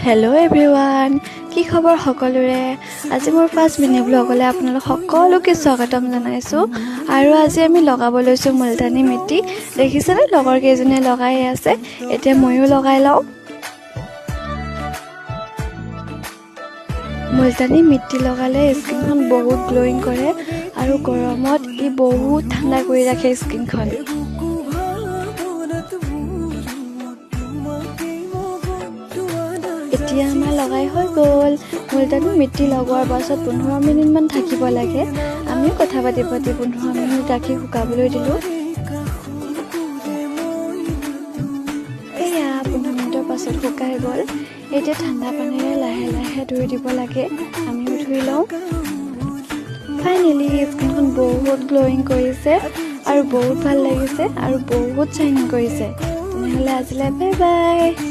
Hello' everyone, কি খবৰ সকলোৰে? আজি মোৰ ফাৰ্ষ্ট মিনি ব্লগলৈ আপোনালোক সকলোকে স্বাগতম জনাইছোঁ। আৰু আজি আমি লগাব লৈছোঁ মুলতানী মিটি। দেখিছেনে লগৰ কেইজনীয়ে লগাই আছে, এতিয়া ময়ো লগাই লওঁ। মুলতানী মিটি লগালে স্কিনখন বহুত গ্ল'য়িং কৰে আৰু গৰমত ই বহুত ঠাণ্ডা কৰি ৰাখে স্কিনখন। এতিয়া আমাৰ লগাই হৈ গ'ল। মুলতানী মিটি লগোৱাৰ পাছত 15 মিনিটমান থাকিব লাগে। আমিও কথা পাতি 15 মিনিট ৰাখি শুকাবলৈ দিলোঁ। এয়া 15 মিনিটৰ পাছত শুকাই গ'ল। এতিয়া ঠাণ্ডা পানীৰে লাহে লাহে ধুই দিব লাগে। আমিও ধুই লওঁ। ফাইনেলি স্কিনখন বহুত গ্ল'য়িং কৰিছে আৰু বহুত ভাল লাগিছে আৰু বহুত শ্বাইনিং কৰিছে। তেনেহ'লে আজিলৈ বাই বাই।